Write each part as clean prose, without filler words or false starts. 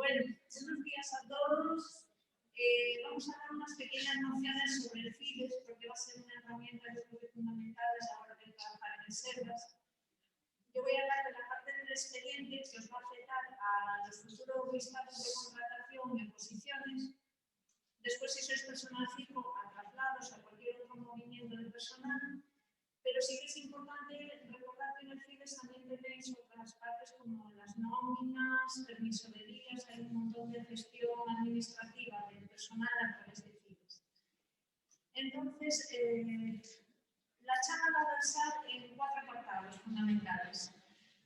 Bueno, buenos días a todos. Vamos a dar unas pequeñas nociones sobre el FIDES, porque va a ser una herramienta fundamental a la hora de trabajar en el SERVAS. Yo voy a hablar de la parte del expediente que os va a afectar a los futuros listados de contratación y oposiciones. Después, si sois personal fijo, a traslados, a cualquier otro movimiento de personal. Pero sí que es importante recordar que en el FIDES también tenéis otras partes como las nóminas, permiso de días, hay un montón de gestión administrativa del personal a través de FIDES. Entonces, la charla va a versar en 4 apartados fundamentales.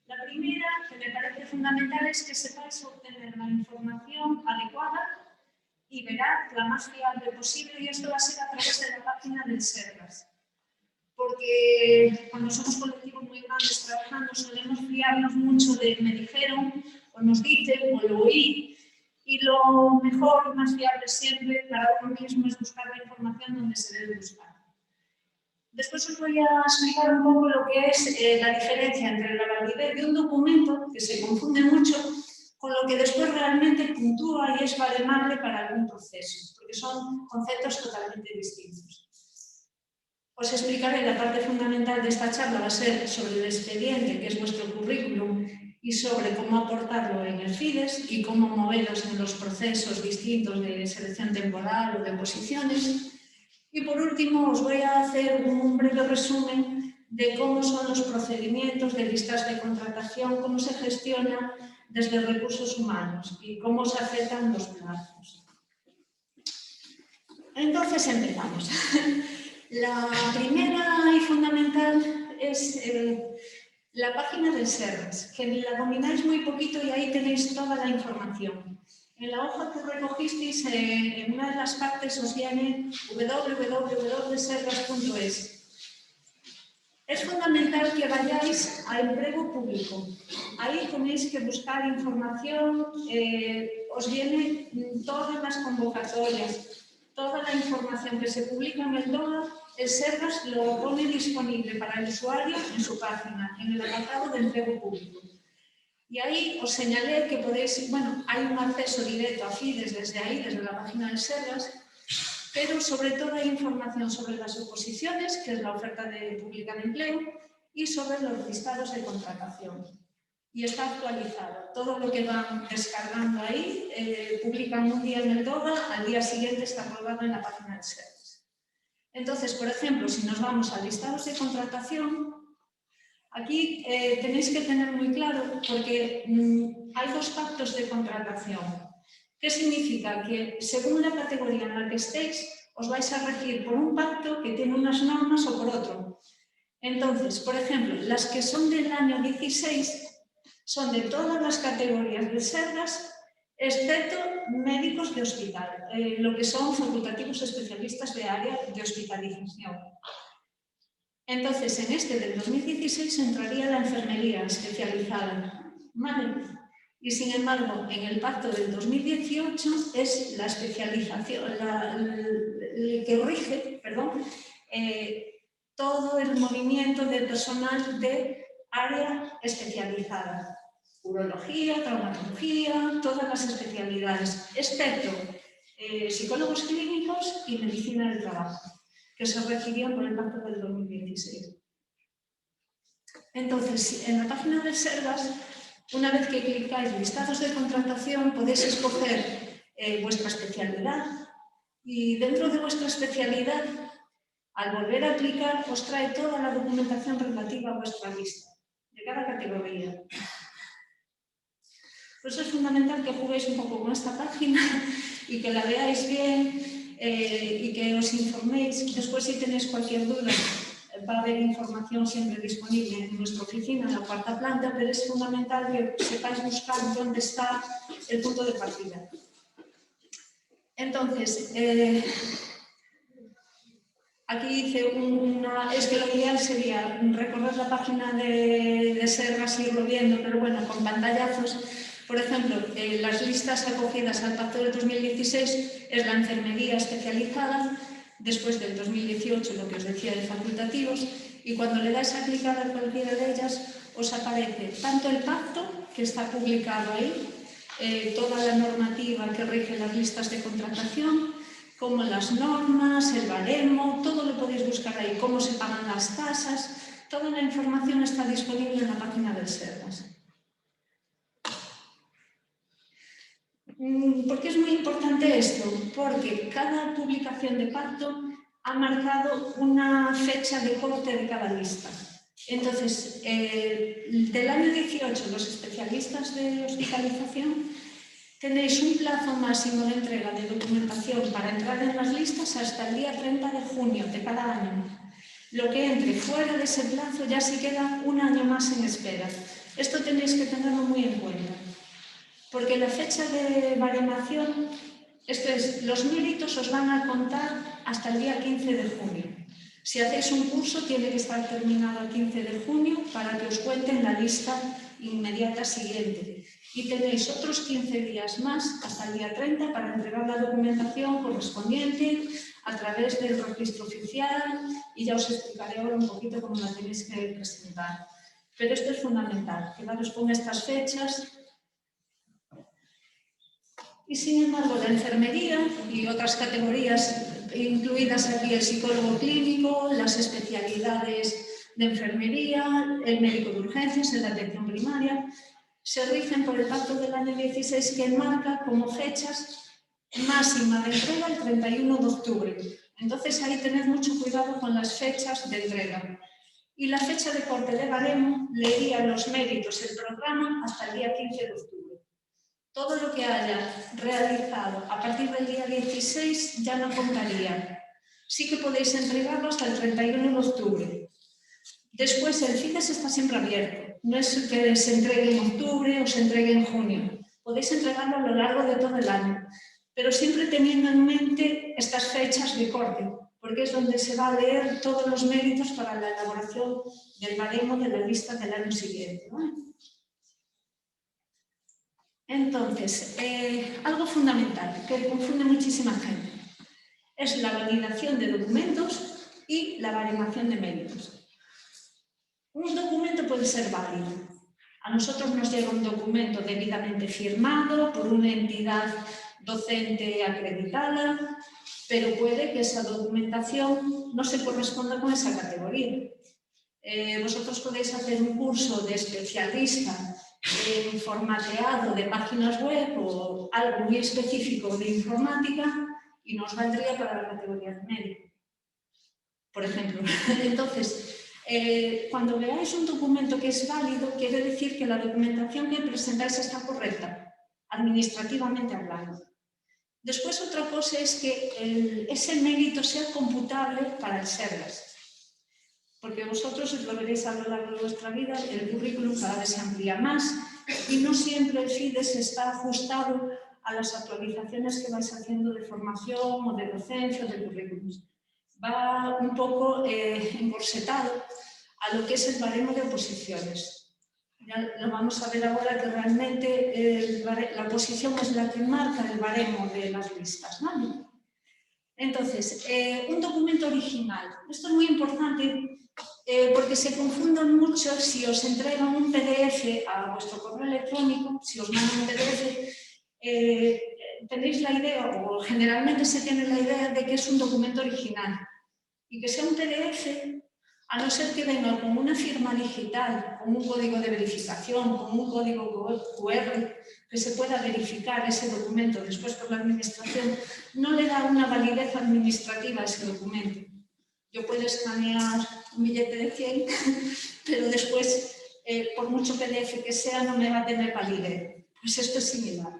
La primera, que me parece fundamental, es que sepáis obtener la información adecuada y veraz, la más fiable posible, y esto va a ser a través de la página del SERVAS. Porque cuando somos colectivos muy grandes trabajando solemos fiarnos mucho de me dijeron, o nos dicen, o lo oí, y lo mejor y más fiable siempre para uno mismo es buscar la información donde se debe buscar. Después os voy a explicar un poco lo que es la diferencia entre la validez de un documento, que se confunde mucho, con lo que después realmente puntúa y es baremable para algún proceso, porque son conceptos totalmente distintos. Os explicaré la parte fundamental de esta charla, va a ser sobre el expediente, que es vuestro currículum, y sobre cómo aportarlo en el FIDES y cómo moveros en los procesos distintos de selección temporal o de oposiciones. Y por último, os voy a hacer un breve resumen de cómo son los procedimientos de listas de contratación, cómo se gestiona desde recursos humanos y cómo se afectan los plazos. Entonces empezamos. La primera y fundamental es la página del SERVAS, que la domináis muy poquito y ahí tenéis toda la información. En la hoja que recogisteis, en una de las partes os viene www.servas.es. Es fundamental que vayáis a empleo público. Ahí tenéis que buscar información, os vienen todas las convocatorias, toda la información que se publica en el DOA, el SERVAS lo pone disponible para el usuario en su página, en el apartado de empleo público. Y ahí os señalé que podéis, bueno, hay un acceso directo a FIDES desde ahí, desde la página del SERVAS, pero sobre todo hay información sobre las oposiciones, que es la oferta pública de empleo, y sobre los listados de contratación. Y está actualizado. Todo lo que van descargando ahí, publican un día en el DOA, al día siguiente está colgado en la página del SERVAS. Entonces, por ejemplo, si nos vamos a listados de contratación, aquí tenéis que tener muy claro, porque hay 2 pactos de contratación. ¿Qué significa? Que según la categoría en la que estéis, os vais a regir por un pacto que tiene unas normas o por otro. Entonces, por ejemplo, las que son del año 16 son de todas las categorías de SERVAS, excepto médicos de hospital, lo que son facultativos especialistas de área de hospitalización. Entonces, en este del 2016 entraría la enfermería especializada, ¿vale? Y sin embargo, en el pacto del 2018 es la especialización, el que rige, todo el movimiento de personal de área especializada. Urología, traumatología, todas las especialidades, excepto psicólogos clínicos y medicina del trabajo, que se regirían por el pacto del 2016. Entonces, en la página del SERVAS, una vez que clicáis listados de contratación, podéis escoger vuestra especialidad y dentro de vuestra especialidad, al volver a aplicar, os trae toda la documentación relativa a vuestra lista, de cada categoría. Por eso es fundamental que juguéis un poco con esta página y que la veáis bien y que os informéis. Después, si tenéis cualquier duda, va a haber información siempre disponible en nuestra oficina, en la 4ª planta, pero es fundamental que sepáis buscar dónde está el punto de partida. Entonces, aquí hice es que lo ideal sería recorrer la página de SERVAS y irlo viendo, pero bueno, con pantallazos. Por ejemplo, las listas acogidas al pacto del 2016 es la enfermería especializada, después del 2018 lo que os decía de facultativos, y cuando le dais a clicar a cualquiera de ellas os aparece tanto el pacto, que está publicado ahí, toda la normativa que rige las listas de contratación, como las normas, el baremo, todo lo podéis buscar ahí, cómo se pagan las tasas, toda la información está disponible en la página del Sergas. ¿Por qué es muy importante esto? Porque cada publicación de pacto ha marcado una fecha de corte de cada lista. Entonces, del año 18, los especialistas de hospitalización, tenéis un plazo máximo de entrega de documentación para entrar en las listas hasta el día 30 de junio de cada año. Lo que entre fuera de ese plazo ya se queda un año más en espera. Esto tenéis que tenerlo muy en cuenta. Porque la fecha de baremación, esto es, los méritos os van a contar hasta el día 15 de junio. Si hacéis un curso, tiene que estar terminado el 15 de junio para que os cuenten la lista inmediata siguiente. Y tenéis otros 15 días más, hasta el día 30, para entregar la documentación correspondiente a través del registro oficial, y ya os explicaré ahora un poquito cómo la tenéis que presentar. Pero esto es fundamental, quedaros con estas fechas. Y sin embargo, la enfermería y otras categorías, incluidas aquí el psicólogo clínico, las especialidades de enfermería, el médico de urgencias, en la atención primaria, se rigen por el pacto del año 16 que marca como fechas máxima de entrega el 31 de octubre. Entonces ahí tened mucho cuidado con las fechas de entrega. Y la fecha de corte de baremo leería los méritos, el programa, hasta el día 15 de octubre. Todo lo que haya realizado a partir del día 16 ya no contaría. Sí que podéis entregarlo hasta el 31 de octubre. Después el FIDES está siempre abierto. No es que se entregue en octubre o se entregue en junio. Podéis entregarlo a lo largo de todo el año. Pero siempre teniendo en mente estas fechas de corte, porque es donde se va a leer todos los méritos para la elaboración del baremo de la lista del año siguiente, ¿vale? Entonces, algo fundamental que confunde muchísima gente es la validación de documentos y la baremación de méritos. Un documento puede ser válido. A nosotros nos llega un documento debidamente firmado por una entidad docente acreditada, pero puede que esa documentación no se corresponda con esa categoría. Vosotros podéis hacer un curso de especialista en formateado de páginas web o algo muy específico de informática y nos valdría para la categoría de médico, por ejemplo. Entonces, cuando veáis un documento que es válido, quiere decir que la documentación que presentáis está correcta, administrativamente hablando. Después, otra cosa es que ese mérito sea computable para el Sergas. Porque vosotros lo veréis a lo largo de vuestra vida, el currículum cada vez se amplía más y no siempre el FIDES está ajustado a las actualizaciones que vais haciendo de formación o de docencia o de currículum. Va un poco encorsetado a lo que es el baremo de oposiciones. Ya lo vamos a ver ahora que realmente la oposición es la que marca el baremo de las listas, ¿vale? Entonces, un documento original. Esto es muy importante porque se confunden mucho si os entregan un PDF a vuestro correo electrónico, si os mandan un PDF, tenéis la idea, o generalmente se tiene la idea de que es un documento original. Y que sea un PDF, a no ser que venga con una firma digital, con un código de verificación, con un código QR, que se pueda verificar ese documento después por la administración, no le da una validez administrativa a ese documento. Yo puedo escanear un billete de 100, pero después, por mucho PDF que sea, no me va a tener validez. Pues esto es similar.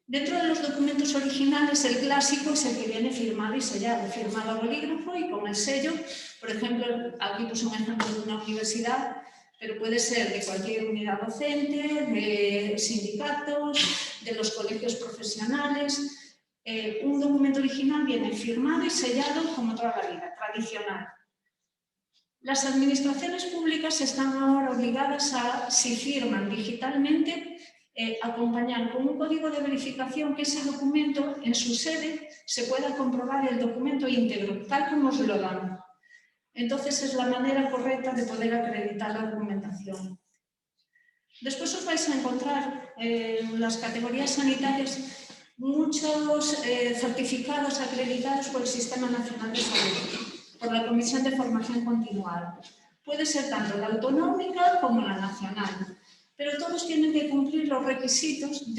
Dentro de los documentos originales, el clásico es el que viene firmado y sellado, firmado a bolígrafo y con el sello. Por ejemplo, aquí puse un ejemplo de una universidad, pero puede ser de cualquier unidad docente, de sindicatos, de los colegios profesionales. Un documento original viene firmado y sellado como toda la vida, tradicional. Las administraciones públicas están ahora obligadas a, si firman digitalmente, acompañar con un código de verificación que ese documento en su sede se pueda comprobar el documento íntegro, tal como os lo dan. Entonces es la manera correcta de poder acreditar la documentación. Después os vais a encontrar en las categorías sanitarias muchos certificados acreditados por el Sistema Nacional de Salud, por la Comisión de Formación Continuada. Puede ser tanto la autonómica como la nacional, pero todos tienen que cumplir los requisitos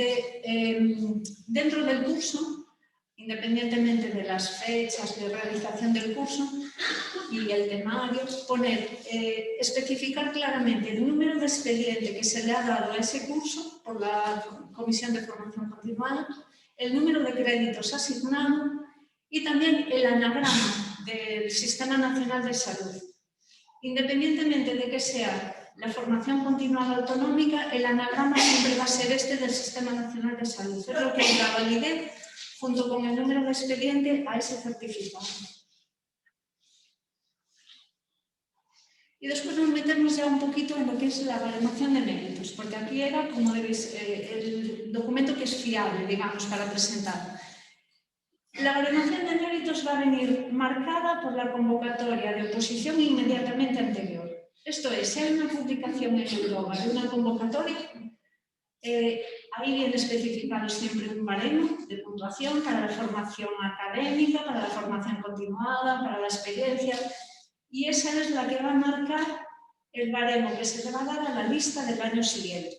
dentro del curso, independientemente de las fechas de realización del curso y el temario, especificar claramente el número de expediente que se le ha dado a ese curso por la Comisión de Formación Continuada, el número de créditos asignado y también el anagrama del Sistema Nacional de Salud. Independientemente de que sea la formación continuada autonómica, el anagrama siempre va a ser este del Sistema Nacional de Salud. Es lo que da validez, junto con el número de expediente, a ese certificado. Y después nos metemos ya un poquito en lo que es la baremación de méritos, porque aquí era, como veis, el documento que es fiable, digamos, para presentar. La baremación de méritos va a venir marcada por la convocatoria de oposición inmediatamente anterior. Esto es, si hay una publicación en Europa de una convocatoria, ahí viene especificado siempre un baremo de puntuación para la formación académica, para la formación continuada, para la experiencia, y esa es la que va a marcar el baremo que se le va a dar a la lista del año siguiente.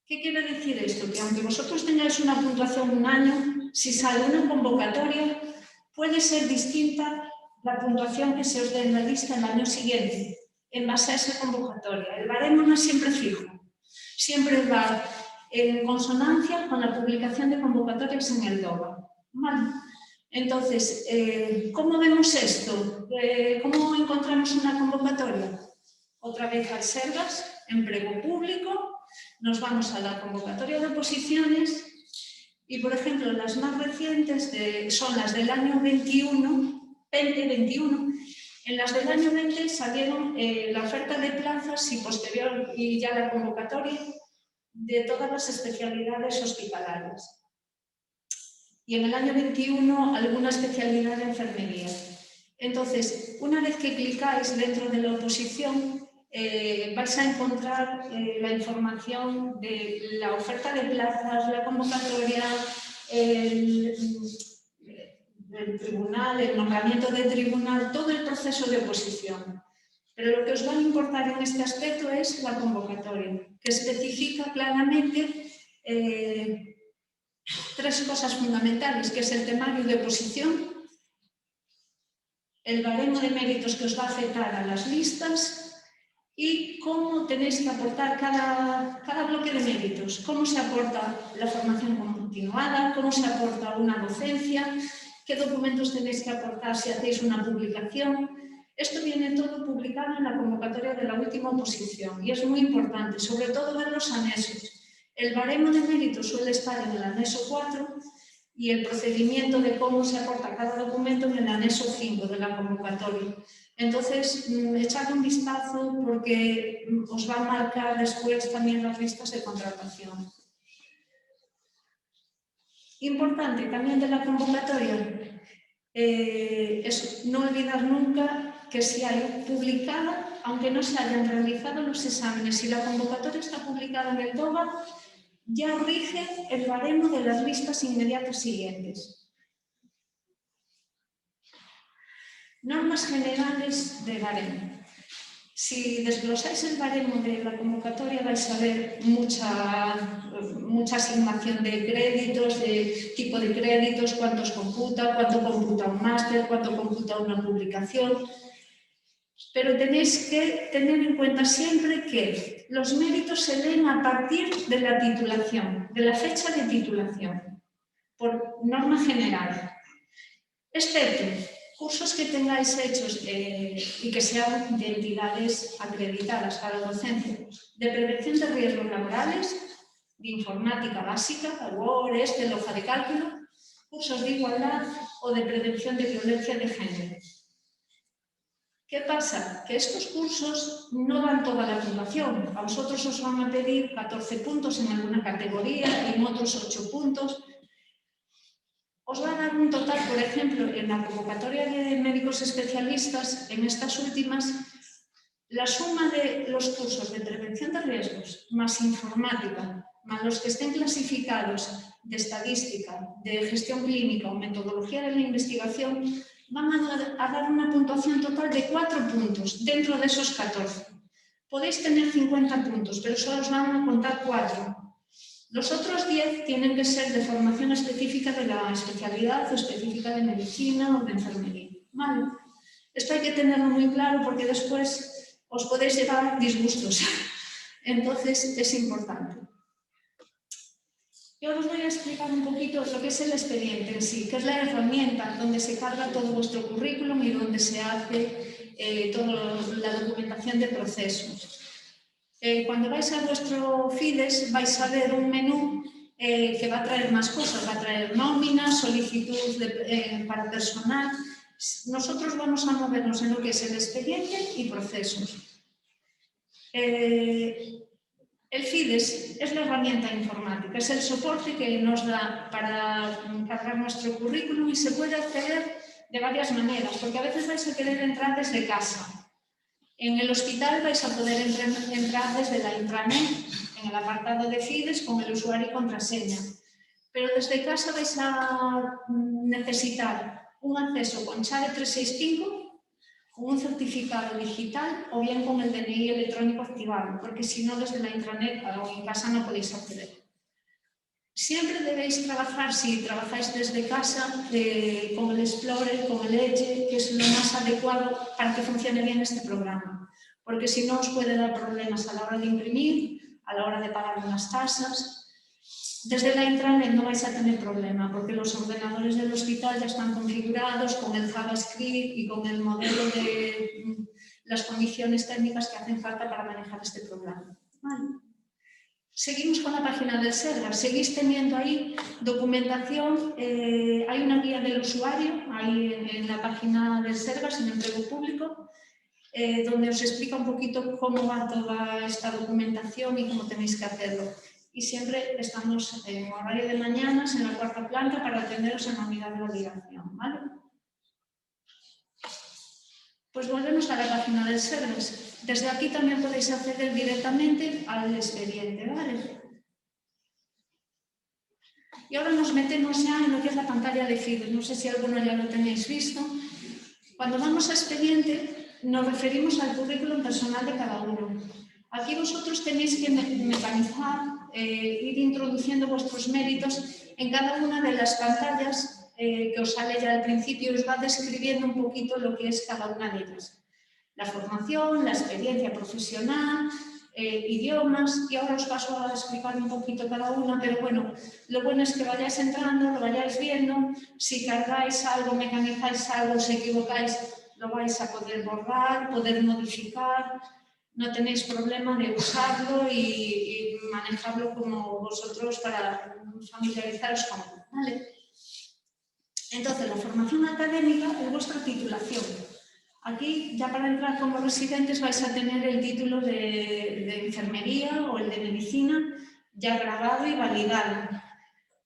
¿Qué quiere decir esto? Que aunque vosotros tengáis una puntuación un año, si sale una convocatoria, puede ser distinta la puntuación que se os dé en la lista el año siguiente, en base a esa convocatoria. El baremo no es siempre fijo, siempre va en consonancia con la publicación de convocatorias en el DOBA. ¿Vale? Entonces, ¿cómo vemos esto? ¿Cómo encontramos una convocatoria? Otra vez al SERGAS, empleo público, nos vamos a la convocatoria de oposiciones y, por ejemplo, las más recientes son las del año 2021. En las del año 20 salieron la oferta de plazas y posterior y ya la convocatoria de todas las especialidades hospitalarias. Y en el año 21 alguna especialidad de enfermería. Entonces, una vez que clicáis dentro de la oposición, vais a encontrar la información de la oferta de plazas, la convocatoria, el tribunal, el nombramiento de tribunal, todo el proceso de oposición. Pero lo que os va a importar en este aspecto es la convocatoria, que especifica claramente tres cosas fundamentales, que es el temario de oposición, el baremo de méritos que os va a afectar a las listas y cómo tenéis que aportar cada bloque de méritos, cómo se aporta la formación continuada, cómo se aporta una docencia, qué documentos tenéis que aportar si hacéis una publicación. Esto viene todo publicado en la convocatoria de la última oposición y es muy importante, sobre todo ver los anexos. El baremo de méritos suele estar en el anexo 4 y el procedimiento de cómo se aporta cada documento en el anexo 5 de la convocatoria. Entonces, echad un vistazo porque os va a marcar después también las listas de contratación. Importante también de la convocatoria es no olvidar nunca que si hay publicada, aunque no se hayan realizado los exámenes, si la convocatoria está publicada en el DOBA, ya rige el baremo de las listas inmediatas siguientes. Normas generales de baremo. Si desglosáis el baremo de la convocatoria vais a ver mucha asignación de créditos, de tipo de créditos, cuántos computa, cuánto computa un máster, cuánto computa una publicación. Pero tenéis que tener en cuenta siempre que los méritos se leen a partir de la titulación, de la fecha de titulación, por norma general. Excepto cursos que tengáis hechos y que sean de entidades acreditadas para la docencia, de prevención de riesgos laborales, de informática básica, Word, Excel, hoja de cálculo, cursos de igualdad o de prevención de violencia de género. ¿Qué pasa? Que estos cursos no dan toda la puntuación. A vosotros os van a pedir 14 puntos en alguna categoría y en otros 8 puntos. Os va a dar un total, por ejemplo, en la convocatoria de médicos especialistas, en estas últimas, La suma de los cursos de prevención de riesgos más informática, más los que estén clasificados de estadística, de gestión clínica o metodología de la investigación, van a dar una puntuación total de 4 puntos dentro de esos 14. Podéis tener 50 puntos, pero solo os van a contar 4. Los otros 10 tienen que ser de formación específica de la especialidad o específica de medicina o de enfermería. ¿Vale? Esto hay que tenerlo muy claro porque después os podéis llevar disgustos. Entonces es importante. Yo os voy a explicar un poquito lo que es el expediente en sí, que es la herramienta donde se carga todo vuestro currículum y donde se hace toda la documentación de procesos. Cuando vais a vuestro FIDES vais a ver un menú que va a traer más cosas, va a traer nóminas, solicitud para personal. Nosotros vamos a movernos en lo que es el expediente y procesos. El FIDES es la herramienta informática, es el soporte que nos da para cargar nuestro currículum y se puede acceder de varias maneras, porque a veces vais a querer entrar desde casa. En el hospital vais a poder entrar desde la intranet, en el apartado de FIDES, con el usuario y contraseña. Pero desde casa vais a necesitar un acceso con Chave 365, con un certificado digital o bien con el DNI electrónico activado, porque si no, desde la intranet o en casa no podéis acceder. Siempre debéis trabajar, si trabajáis desde casa, con el Explorer, con el Edge, que es lo más adecuado para que funcione bien este programa. Porque si no, os puede dar problemas a la hora de imprimir, a la hora de pagar unas tasas. Desde la intranet no vais a tener problema, porque los ordenadores del hospital ya están configurados con el JavaScript y con el modelo de las condiciones técnicas que hacen falta para manejar este programa. Vale. Seguimos con la página del Sergas. Seguís teniendo ahí documentación, hay una guía del usuario ahí en la página del Sergas, en empleo público, donde os explica un poquito cómo va toda esta documentación y cómo tenéis que hacerlo. Y siempre estamos en horario de mañanas en la 4ª planta para atenderos en la unidad de validación, ¿vale? Pues volvemos a la página del Sergas. Desde aquí también podéis acceder directamente al expediente, ¿vale? Y ahora nos metemos ya en lo que es la pantalla de FIDES. No sé si alguno ya lo tenéis visto. Cuando vamos a expediente, nos referimos al currículum personal de cada uno. Aquí vosotros tenéis que mecanizar, ir introduciendo vuestros méritos en cada una de las pantallas que os sale ya al principio y os va describiendo un poquito lo que es cada una de ellas. La formación, la experiencia profesional, idiomas, y ahora os paso a explicar un poquito cada una, pero bueno, lo bueno es que vayáis entrando, lo vayáis viendo, si cargáis algo, mecanizáis algo, os equivocáis, lo vais a poder borrar, poder modificar, no tenéis problema de usarlo y manejarlo como vosotros para familiarizaros con él, ¿vale? Entonces, la formación académica es vuestra titulación. Aquí, ya para entrar como residentes, vais a tener el título de enfermería o el de medicina ya grabado y validado.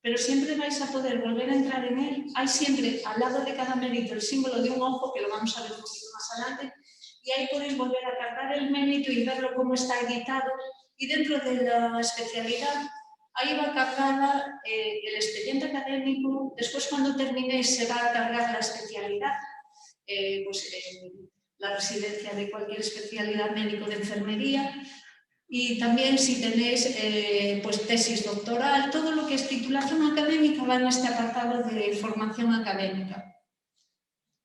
Pero siempre vais a poder volver a entrar en él. Hay siempre, al lado de cada mérito, el símbolo de un ojo, que lo vamos a ver un poquito más adelante, y ahí podéis volver a cargar el mérito y verlo cómo está editado. Y dentro de la especialidad, ahí va cargada el expediente académico. Después, cuando terminéis, se va a cargar la especialidad. La residencia de cualquier especialidad médico de enfermería y también si tenéis pues tesis doctoral, todo lo que es titulación académica va en este apartado de formación académica.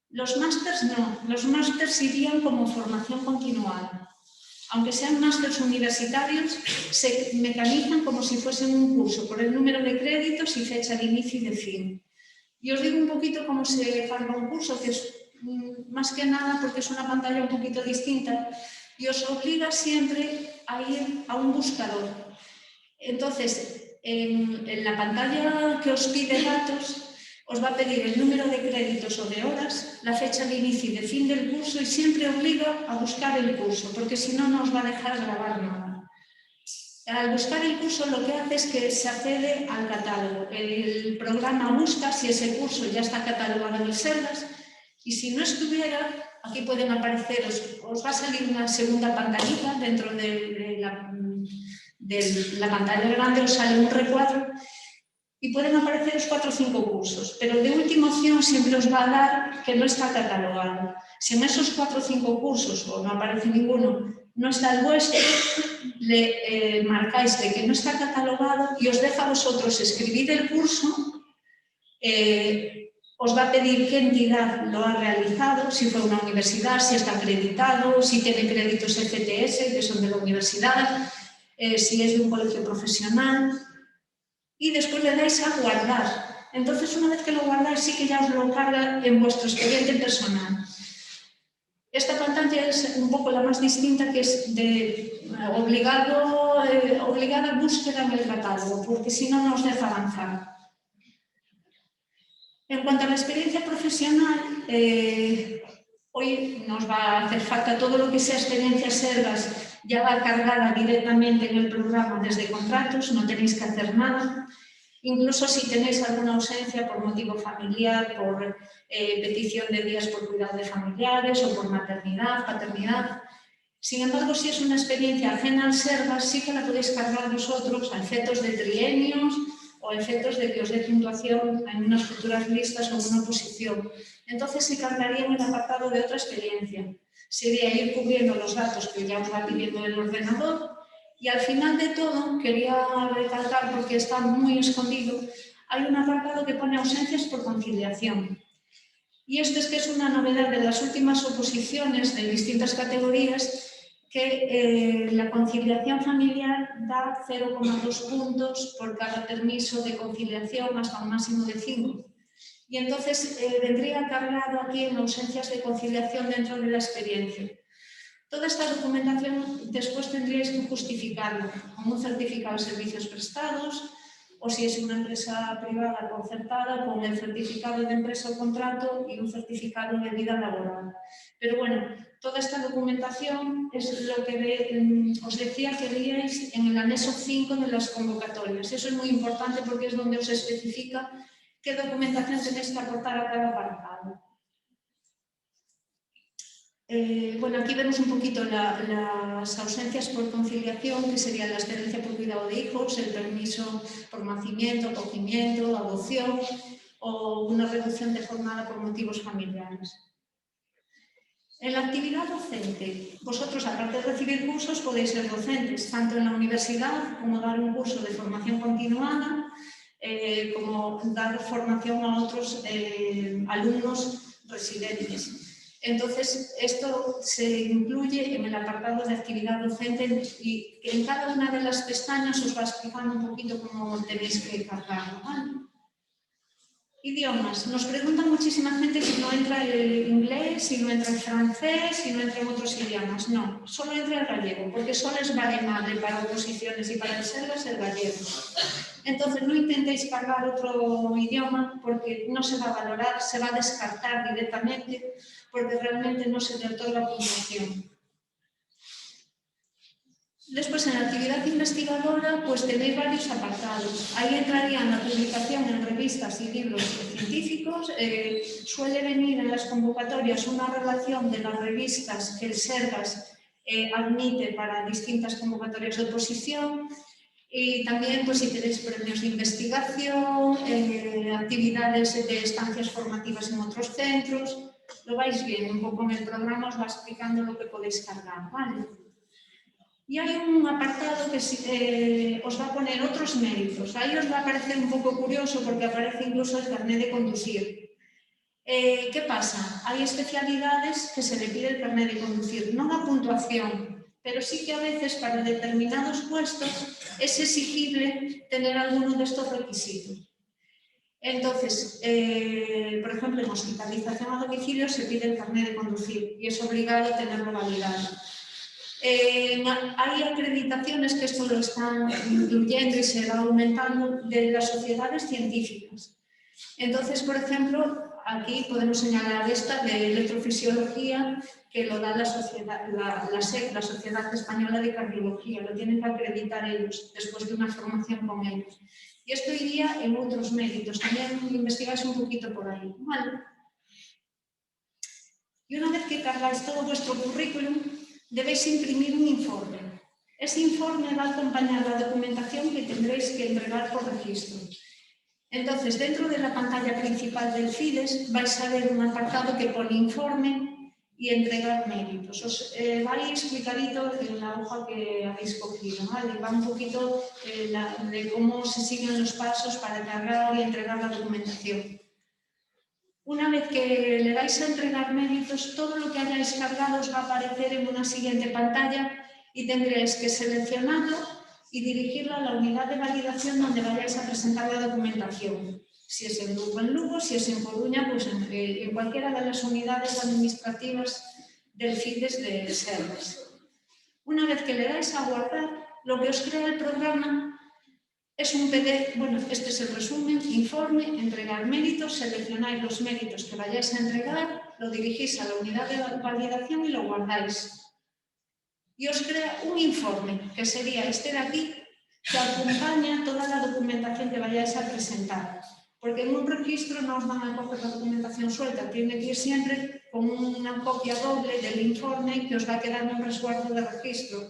Los másters no, los másters irían como formación continuada. Aunque sean másters universitarios, se mecanizan como si fuesen un curso por el número de créditos y fecha de inicio y de fin. Y os digo un poquito cómo se carga un curso, que es más que nada porque es una pantalla un poquito distinta y os obliga siempre a ir a un buscador. Entonces, en la pantalla que os pide datos, os va a pedir el número de créditos o de horas, la fecha de inicio y de fin del curso y siempre obliga a buscar el curso, porque si no, no os va a dejar grabar nada. Al buscar el curso lo que hace es que se accede al catálogo. El programa busca si ese curso ya está catalogado en el Sergas y si no estuviera, Aquí pueden aparecer, os va a salir una segunda pantallita dentro de la pantalla grande, os sale un recuadro y pueden aparecer los 4 o 5 cursos, pero de última opción siempre os va a dar que no está catalogado. Si en esos 4 o 5 cursos, o no aparece ninguno, no está el vuestro, le marcáis de que no está catalogado y os deja a vosotros escribir el curso. Os va a pedir qué entidad lo ha realizado, si fue una universidad, si está acreditado, si tiene créditos ECTS, que son de la universidad, si es de un colegio profesional, y después le dais a guardar. Entonces, una vez que lo guardáis, sí que ya os lo carga en vuestro expediente personal. Esta pantalla es un poco la más distinta, que es de obligada búsqueda en el catálogo, porque si no, no os deja avanzar. En cuanto a la experiencia profesional, hoy nos va a hacer falta todo lo que sea experiencias sergas, ya va cargada directamente en el programa desde contratos, no tenéis que hacer nada. Incluso si tenéis alguna ausencia por motivo familiar, por petición de días por cuidado de familiares o por maternidad, paternidad. Sin embargo, si es una experiencia ajena al sergas, sí que la podéis cargar vosotros a efectos de trienios o efectos de que os dé puntuación en unas futuras listas o en una oposición. Entonces se cargaría en el apartado de otra experiencia. Sería ir cubriendo los datos que ya os va pidiendo el ordenador y al final de todo, quería recalcar porque está muy escondido, hay un apartado que pone ausencias por conciliación. Y esto es que es una novedad de las últimas oposiciones de distintas categorías, que la conciliación familiar da 0,2 puntos por cada permiso de conciliación hasta un máximo de 5. Y entonces vendría cargado aquí en ausencias de conciliación dentro de la experiencia. Toda esta documentación después tendríais que justificarla con un certificado de servicios prestados, o si es una empresa privada concertada, con el certificado de empresa o contrato y un certificado de vida laboral. Pero bueno, toda esta documentación es lo que os decía que veíais en el anexo 5 de las convocatorias. Eso es muy importante porque es donde os especifica qué documentación tenéis que aportar a cada apartado. Bueno, aquí vemos un poquito las ausencias por conciliación, que serían la excedencia por cuidado de hijos, el permiso por nacimiento, acogimiento, adopción o una reducción de jornada por motivos familiares. En la actividad docente, vosotros, aparte de recibir cursos, podéis ser docentes, tanto en la universidad como dar un curso de formación continuada, como dar formación a otros alumnos residentes. Entonces, esto se incluye en el apartado de actividad docente y en cada una de las pestañas os va explicando un poquito cómo tenéis que cargarlo, ¿vale? Idiomas. Nos pregunta muchísima gente si no entra el inglés, si no entra el francés, si no entra en otros idiomas. No, solo entra el gallego, porque solo es baremable para oposiciones y para el sergas el gallego. Entonces, no intentéis cargar otro idioma porque no se va a valorar, se va a descartar directamente porque realmente no se le otorga puntuación. Después, en la actividad investigadora, pues tenéis varios apartados. Ahí entrarían la publicación en revistas y libros científicos. Suele venir en las convocatorias una relación de las revistas que el sergas admite para distintas convocatorias de oposición. Y también, pues, si tenéis premios de investigación, actividades de estancias formativas en otros centros, lo vais viendo un poco en el programa, os va explicando lo que podéis cargar, ¿vale? Y hay un apartado que os va a poner otros méritos. Ahí os va a parecer un poco curioso porque aparece incluso el carnet de conducir. ¿Qué pasa? Hay especialidades que se le pide el carnet de conducir, no la puntuación, pero sí que a veces para determinados puestos es exigible tener alguno de estos requisitos. Entonces, por ejemplo, en hospitalización a domicilio se pide el carnet de conducir y es obligado a tenerlo validado. Hay acreditaciones que esto lo están incluyendo y se va aumentando de las sociedades científicas. Entonces, por ejemplo, aquí podemos señalar esta de electrofisiología que lo da la SEC, la Sociedad Española de Cardiología. Lo tienen que acreditar ellos después de una formación con ellos. Y esto iría en otros méritos. También investigáis un poquito por ahí, ¿vale? Y una vez que cargáis todo vuestro currículum, debéis imprimir un informe. Ese informe va a acompañar la documentación que tendréis que entregar por registro. Entonces, dentro de la pantalla principal del FIDES vais a ver un apartado que pone informe y entregar méritos. Os va ahí explicadito en la hoja que habéis cogido, ¿vale? Va un poquito de cómo se siguen los pasos para cargar y entregar la documentación. Una vez que le dais a entregar méritos, todo lo que hayáis cargado os va a aparecer en una siguiente pantalla y tendréis que seleccionarlo y dirigirlo a la unidad de validación donde vayáis a presentar la documentación. Si es en Lugo, si es en Coruña, pues en cualquiera de las unidades administrativas del FIDES de Sergas. Una vez que le dais a guardar, lo que os crea el programa es un PDF, bueno, este es el resumen, informe, entregar méritos, seleccionáis los méritos que vayáis a entregar, lo dirigís a la unidad de validación y lo guardáis. Y os crea un informe, que sería este de aquí, que acompaña toda la documentación que vayáis a presentar. Porque en un registro no os van a coger la documentación suelta, tiene que ir siempre con una copia doble del informe que os va a quedar en un resguardo de registro,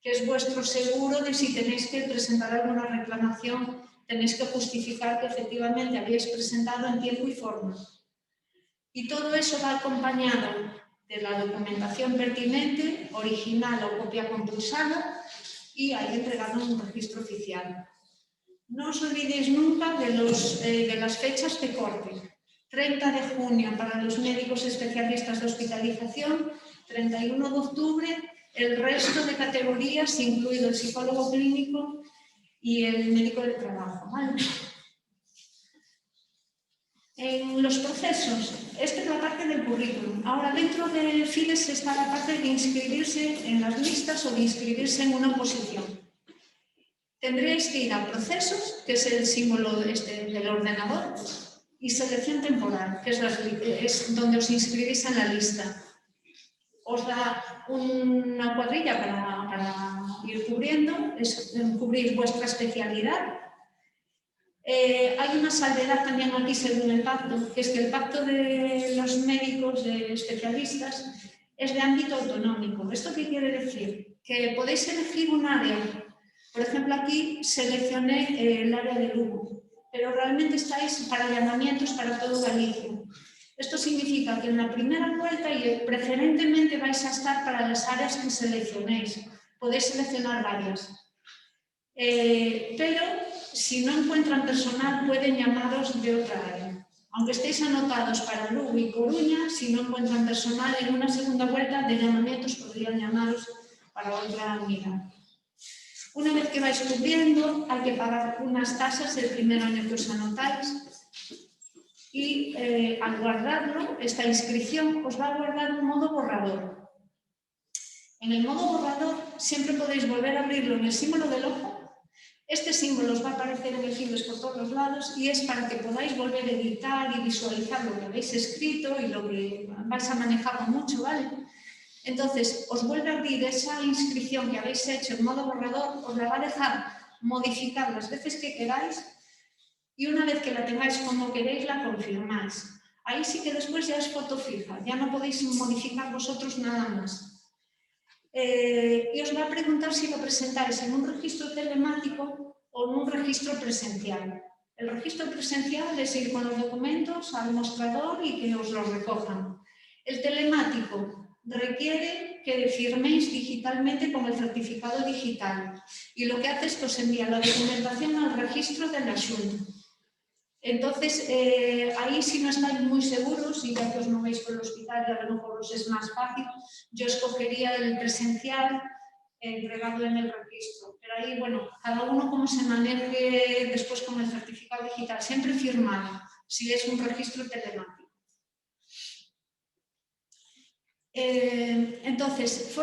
que es vuestro seguro de si tenéis que presentar alguna reclamación, tenéis que justificar que efectivamente habéis presentado en tiempo y forma. Y todo eso va acompañado de la documentación pertinente, original o copia compulsada, y ahí entregado en un registro oficial. No os olvidéis nunca de las fechas de corte. 30 de junio para los médicos especialistas de hospitalización, 31 de octubre el resto de categorías, incluido el psicólogo clínico y el médico de trabajo, ¿vale? En los procesos, esta es la parte del currículum. Ahora, dentro del FIDES está la parte de inscribirse en las listas o de inscribirse en una oposición. Tendréis que ir a procesos, que es el símbolo del ordenador, y selección temporal, que es donde os inscribís en la lista. Os da una cuadrilla para ir cubriendo, cubrir vuestra especialidad. Hay una salvedad también aquí según el pacto, que es que el pacto de los médicos, de especialistas, es de ámbito autonómico. ¿Esto qué quiere decir? Que podéis elegir un área. Por ejemplo, aquí seleccioné el área de Lugo, pero realmente estáis para llamamientos para todo Galicia. Esto significa que en la primera vuelta y preferentemente vais a estar para las áreas que seleccionéis. Podéis seleccionar varias. Pero si no encuentran personal, pueden llamaros de otra área. Aunque estéis anotados para Lugo y Coruña, si no encuentran personal, en una segunda vuelta de llamamientos podrían llamaros para otra unidad. Una vez que vais cubriendo, hay que pagar unas tasas el primer año que os anotáis y al guardarlo, esta inscripción os va a guardar un modo borrador. En el modo borrador siempre podéis volver a abrirlo en el símbolo del ojo. Este símbolo os va a aparecer en el FIDES por todos los lados y es para que podáis volver a editar y visualizar lo que habéis escrito y lo que vais a manejar mucho, ¿vale? Entonces, os vuelve a abrir esa inscripción que habéis hecho en modo borrador, os la va a dejar modificar las veces que queráis y una vez que la tengáis como queréis, la confirmáis. Ahí sí que después ya es foto fija, ya no podéis modificar vosotros nada más. Y os va a preguntar si lo presentáis en un registro telemático o en un registro presencial. El registro presencial es ir con los documentos al mostrador y que os los recojan. El telemático requiere que firméis digitalmente con el certificado digital y lo que hace es que os envía la documentación al registro de la Xunta. Entonces, ahí si no estáis muy seguros y ya que os movéis por el hospital y a lo mejor os es más fácil, yo escogería el presencial entregado en el registro. Pero ahí, bueno, cada uno como se maneje después con el certificado digital, siempre firmado, si es un registro telemático. Entonces,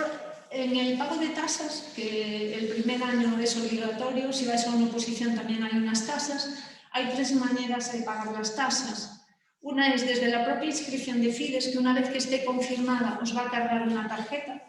en el pago de tasas, que el primer año es obligatorio, si vais a una oposición también hay unas tasas. Hay tres maneras de pagar las tasas. Una es desde la propia inscripción de FIDES, que una vez que esté confirmada os va a cargar una tarjeta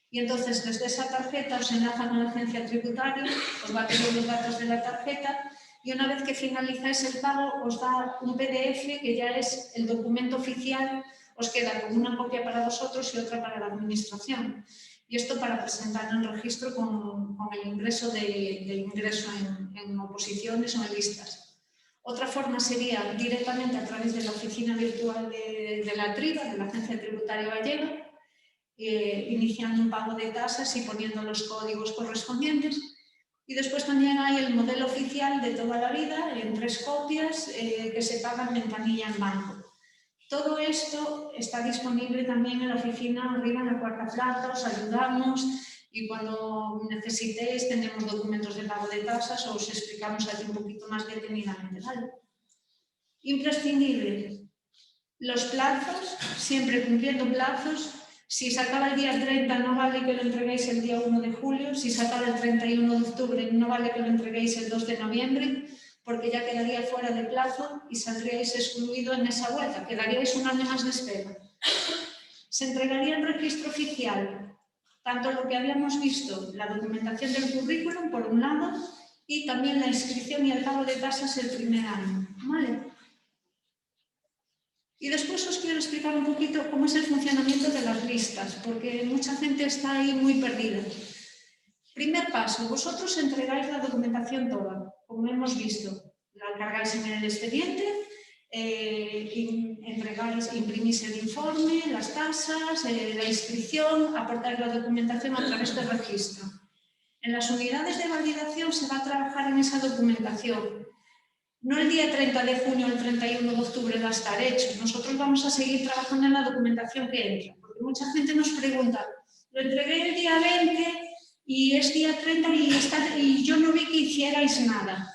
y entonces desde esa tarjeta os enlaza con la agencia tributaria, os va a pedir los datos de la tarjeta y una vez que finalizáis el pago os da un PDF que ya es el documento oficial os queda como una copia para vosotros y otra para la administración. Y esto para presentar en el registro con el ingreso en oposiciones o en listas. Otra forma sería directamente a través de la oficina virtual de la TRIBA, de la Agencia Tributaria Gallega, iniciando un pago de tasas y poniendo los códigos correspondientes. Y después también hay el modelo oficial de toda la vida, en 3 copias, que se paga en ventanilla en banco. Todo esto está disponible también en la oficina arriba en la 4ª planta, os ayudamos y cuando necesitéis tenemos documentos de pago de tasas o os explicamos aquí un poquito más detenidamente, ¿vale? Imprescindible. Los plazos, siempre cumpliendo plazos. Si se acaba el día 30 no vale que lo entreguéis el día 1 de julio, si se acaba el 31 de octubre no vale que lo entreguéis el 2 de noviembre, porque ya quedaría fuera de plazo y saldríais excluido en esa vuelta, quedaríais un año más de espera. Se entregaría en registro oficial tanto lo que habíamos visto, la documentación del currículum por un lado y también la inscripción y el pago de tasas el primer año, ¿vale? Y después os quiero explicar un poquito cómo es el funcionamiento de las listas, porque mucha gente está ahí muy perdida. Primer paso, vosotros entregáis la documentación toda, como hemos visto. La cargáis en el expediente, imprimís el informe, las tasas, la inscripción, aportáis la documentación a través del registro. En las unidades de validación se va a trabajar en esa documentación. No el día 30 de junio o el 31 de octubre va a estar hecho. Nosotros vamos a seguir trabajando en la documentación que entra. Porque mucha gente nos pregunta, lo entregué el día 20 y es día 30 y yo no vi que hicierais nada.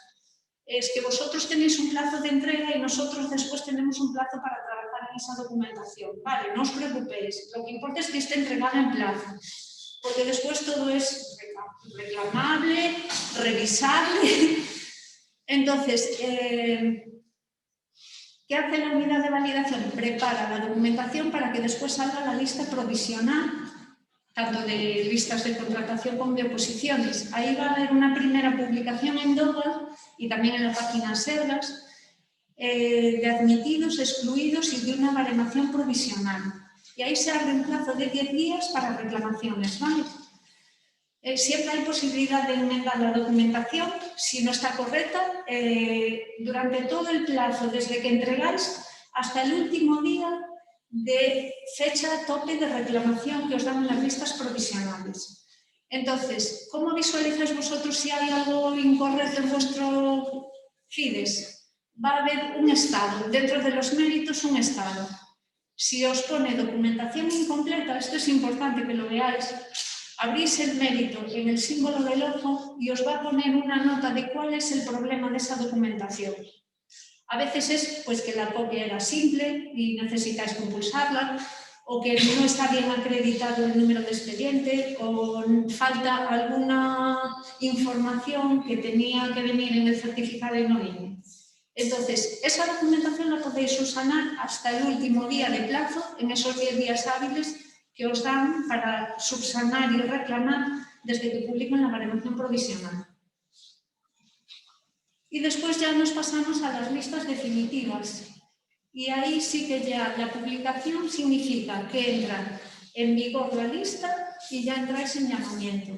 Es que vosotros tenéis un plazo de entrega y nosotros después tenemos un plazo para trabajar en esa documentación. Vale, no os preocupéis. Lo que importa es que esté entregada en plazo. Porque después todo es reclamable, revisable. Entonces, ¿qué hace la unidad de validación? Prepara la documentación para que después salga la lista provisional, tanto de listas de contratación como de oposiciones. Ahí va a haber una primera publicación en DOGA y también en la página SERGAS de admitidos, excluidos y de una baremación provisional. Y ahí se abre un plazo de 10 días para reclamaciones, ¿vale? Siempre hay posibilidad de enmendar la documentación, si no está correcta, durante todo el plazo, desde que entregáis hasta el último día de fecha tope de reclamación que os dan en las listas provisionales. Entonces, ¿cómo visualizáis vosotros si hay algo incorrecto en vuestro FIDES? Va a haber un estado, dentro de los méritos un estado. Si os pone documentación incompleta, esto es importante que lo veáis, abrís el mérito en el símbolo del ojo y os va a poner una nota de cuál es el problema de esa documentación. A veces es pues, que la copia era simple y necesitáis compulsarla, o que no está bien acreditado el número de expediente, o falta alguna información que tenía que venir en el certificado y no viene. Entonces, esa documentación la podéis subsanar hasta el último día de plazo, en esos 10 días hábiles que os dan para subsanar y reclamar desde que publican la baremación provisional. Y después ya nos pasamos a las listas definitivas. Y ahí sí que ya la publicación significa que entra en vigor la lista y ya entráis en llamamiento.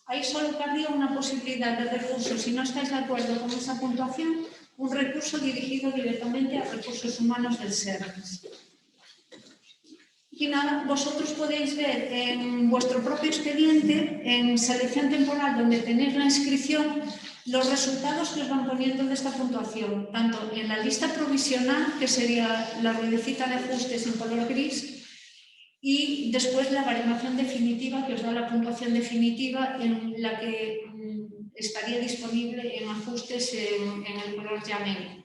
Ahí solo cabría una posibilidad de recurso, si no estáis de acuerdo con esa puntuación, un recurso dirigido directamente a recursos humanos del SERGAS. Y nada, vosotros podéis ver en vuestro propio expediente, en selección temporal, donde tenéis la inscripción, los resultados que os van poniendo de esta puntuación, tanto en la lista provisional, que sería la ruedecita de ajustes en color gris, y después la baremación definitiva, que os da la puntuación definitiva, en la que estaría disponible en ajustes en el color llamero.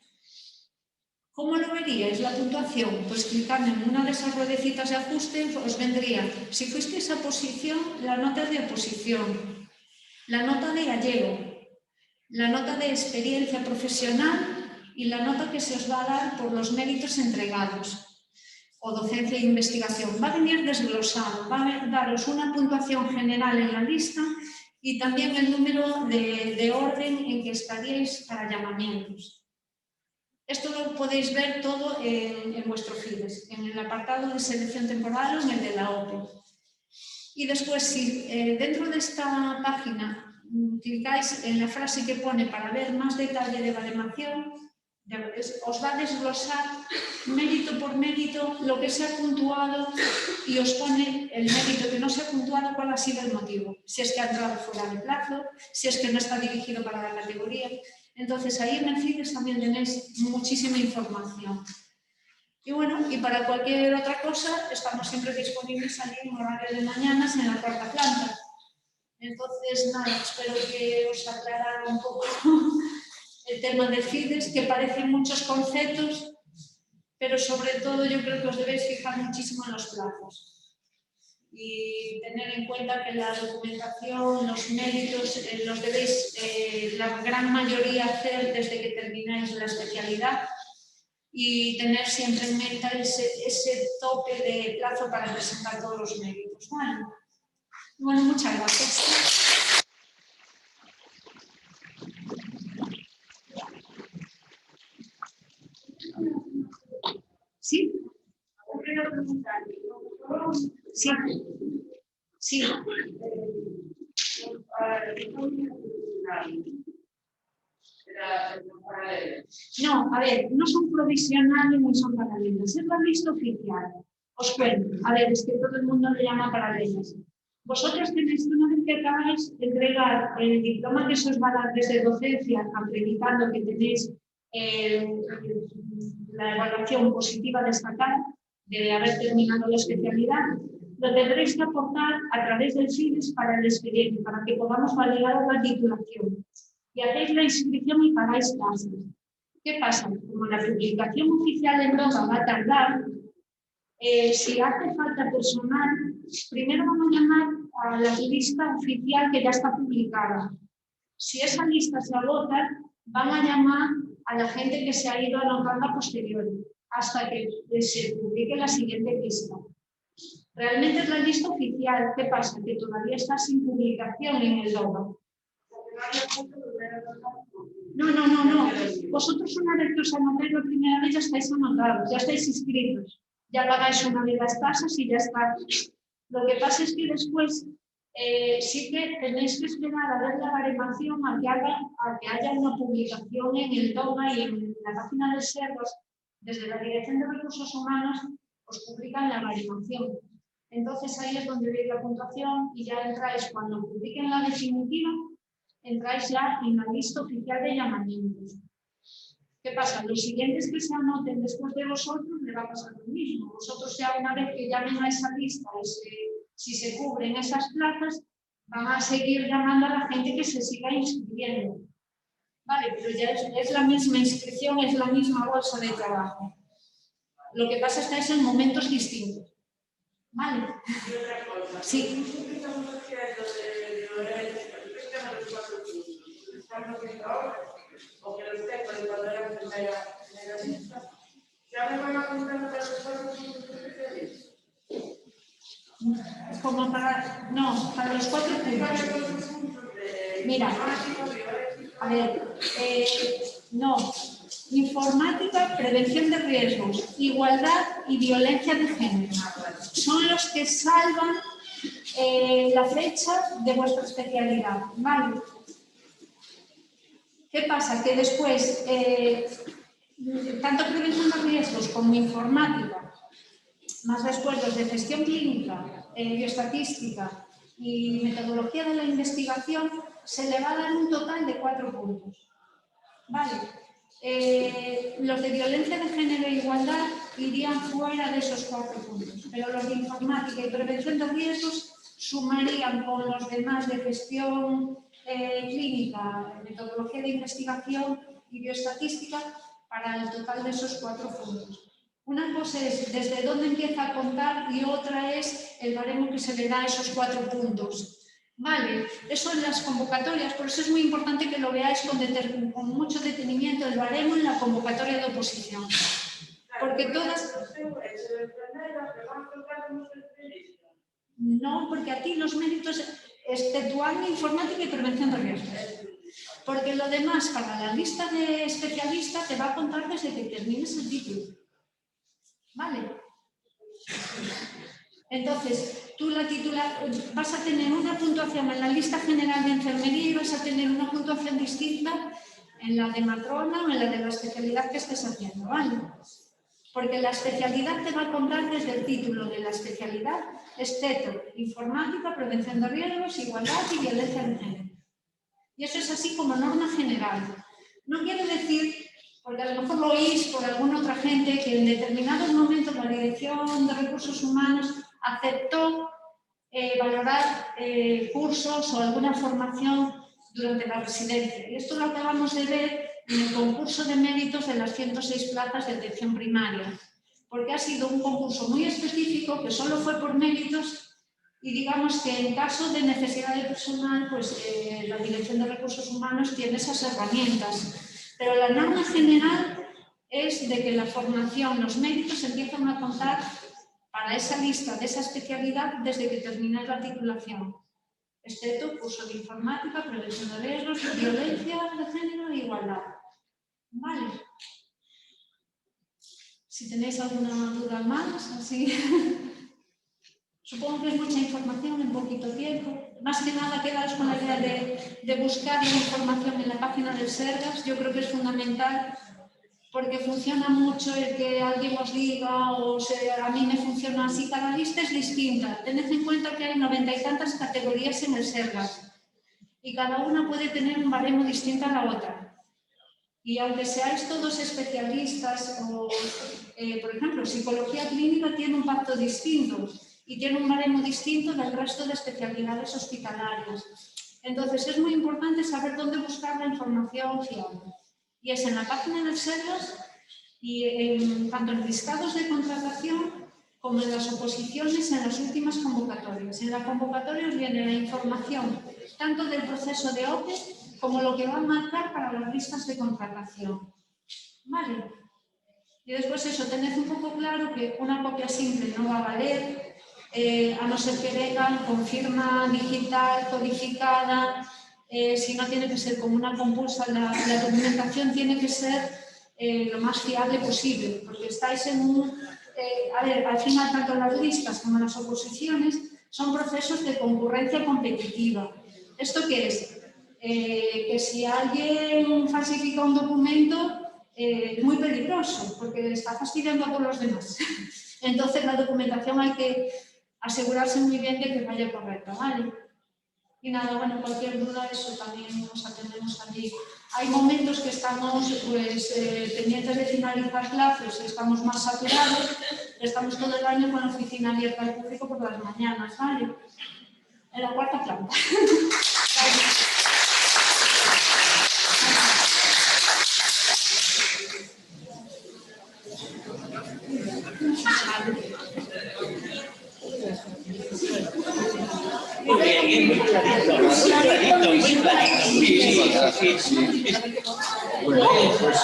¿Cómo lo veríais la puntuación? Pues clicando en una de esas ruedecitas de ajuste os vendría, si fuisteis a oposición, la nota de oposición, la nota de gallego, la nota de experiencia profesional y la nota que se os va a dar por los méritos entregados o docencia e investigación. Va a venir desglosado, va a daros una puntuación general en la lista y también el número de orden en que estaríais para llamamientos. Esto lo podéis ver todo en vuestro FIDES, en el apartado de selección temporal o en el de la OPE. Y después, si dentro de esta página clicáis en la frase que pone para ver más detalle de baremación, os va a desglosar mérito por mérito lo que se ha puntuado y os pone el mérito que no se ha puntuado, cuál ha sido el motivo. Si es que ha entrado fuera de plazo, si es que no está dirigido para la categoría. Entonces ahí en el FIDES también tenéis muchísima información. Y bueno, y para cualquier otra cosa estamos siempre disponibles allí en horario de mañanas en la cuarta planta. Entonces, nada, espero que os aclarara un poco el tema del FIDES, que parecen muchos conceptos, pero sobre todo yo creo que os debéis fijar muchísimo en los plazos y tener en cuenta que la documentación, los méritos, los debéis la gran mayoría hacer desde que termináis la especialidad y tener siempre en mente ese tope de plazo para presentar todos los méritos. Bueno, muchas gracias. ¿Sí? Sí. Sí. No, a ver, no son provisionales ni son paralelas, es la lista oficial. Os cuento, a ver, es que todo el mundo le llama paralelas. Vosotros tenéis, una vez que acabáis, entregar el diploma que se os va a dar desde docencia, acreditando que tenéis la evaluación positiva destacada de haber terminado la especialidad, lo tendréis que aportar a través del FIDES para el expediente, para que podamos validar la titulación. Y hacéis la inscripción y pagáis clases. ¿Qué pasa? Como la publicación oficial en DOGA va a tardar, si hace falta personal, primero van a llamar a la lista oficial que ya está publicada. Si esa lista se agota, van a llamar a la gente que se ha ido anotando a posteriori, hasta que se publique la siguiente lista. Realmente es la lista oficial. ¿Qué pasa? Que todavía está sin publicación en el DOGA. No. Vosotros una vez que os anotáis la primera vez ya estáis anotados, ya estáis inscritos. Ya pagáis una de las tasas y ya está. Lo que pasa es que después sí que tenéis que esperar a ver la baremación a que haya una publicación en el DOGA y en la página de SERVAS. Desde la Dirección de Recursos Humanos os publican la baremación. Entonces ahí es donde veis la puntuación y ya entráis, cuando publiquen la definitiva, entráis ya en la lista oficial de llamamientos. ¿Qué pasa? Los siguientes que se anoten después de vosotros le va a pasar lo mismo. Vosotros ya una vez que llamen a esa lista, si se cubren esas plazas, van a seguir llamando a la gente que se siga inscribiendo. Vale, pero ya es la misma inscripción, es la misma bolsa de trabajo. Lo que pasa es que es en momentos distintos. Vale. Sí. O que los textos cuando era primera lista, ya me van a contar para los 4 puntos especialistas. Como para, no, para los 4 puntos. Mira, a ver, no, informática, prevención de riesgos, igualdad y violencia de género. Son los que salvan la fecha de vuestra especialidad, ¿vale? ¿Qué pasa? Que después, tanto prevención de riesgos como informática, más después los de gestión clínica, bioestatística y metodología de la investigación, se le va a dar un total de 4 puntos. Vale. Los de violencia de género e igualdad irían fuera de esos 4 puntos, pero los de informática y prevención de riesgos sumarían con los demás de gestión clínica, metodología de investigación y bioestatística para el total de esos 4 puntos. Una cosa es desde dónde empieza a contar y otra es el baremo que se le da a esos 4 puntos. Vale, eso en las convocatorias, por eso es muy importante que lo veáis con mucho detenimiento, el baremo en la convocatoria de oposición. Porque todas... No, porque a ti los méritos, exceptuando informática y prevención de riesgos. Porque lo demás, para la lista de especialistas, lista te va a contar desde que termines el título. ¿Vale? Entonces, tú vas a tener una puntuación en la lista general de enfermería y vas a tener una puntuación distinta en la de matrona o en la de la especialidad que estés haciendo, ¿vale? Porque la especialidad te va a contar desde el título de la especialidad, excepto informática, prevención de riesgos, igualdad y violencia de género. Y eso es así como norma general. No quiere decir, porque a lo mejor lo oís por alguna otra gente, que en determinados momentos la Dirección de Recursos Humanos aceptó valorar cursos o alguna formación durante la residencia. Y esto lo acabamos de ver en el concurso de méritos de las 106 plazas de atención primaria, porque ha sido un concurso muy específico que solo fue por méritos y digamos que en caso de necesidad de personal, pues la Dirección de Recursos Humanos tiene esas herramientas. Pero la norma general es de que la formación, los méritos empiezan a contar para esa lista de esa especialidad desde que terminas la titulación, excepto curso de informática, prevención de riesgos, violencia de género e igualdad. ¿Vale? Si tenéis alguna duda más, así... Supongo que es mucha información en poquito tiempo. Más que nada quedaros con la idea de buscar la información en la página del Sergas. Yo creo que es fundamental porque funciona mucho el que alguien os diga o a mí me funciona así. Cada lista es distinta. Tened en cuenta que hay 90 y tantas categorías en el Sergas y cada una puede tener un baremo distinto a la otra. Y aunque seáis todos especialistas o, por ejemplo, psicología clínica tiene un pacto distinto y tiene un baremo distinto del resto de especialidades hospitalarias. Entonces, es muy importante saber dónde buscar la información fiable. Y es en la página del Sergas y tanto en listados de contratación como en las oposiciones en las últimas convocatorias. En la convocatoria os viene la información tanto del proceso de OPE como lo que va a marcar para las listas de contratación. ¿Vale? Y después eso, tened un poco claro que una copia simple no va a valer, a no ser que vengan con firma digital, codificada, si no tiene que ser como una compulsa, la documentación tiene que ser lo más fiable posible, porque estáis en un... a ver, al final tanto las listas como las oposiciones son procesos de concurrencia competitiva. ¿Esto qué es? Que si alguien falsifica un documento es muy peligroso, porque está fastidiando a todos los demás. Entonces la documentación hay que asegurarse muy bien de que vaya correcta, ¿vale? Y nada, bueno, cualquier duda, eso también nos atendemos allí. Hay momentos que estamos pues, pendientes de finalizar plazos y estamos más saturados, estamos todo el año con la oficina abierta al público por las mañanas, ¿vale? En la cuarta planta. Muy bien, muy clarito, muy clarito, muy clarito. Sí. Bueno, pues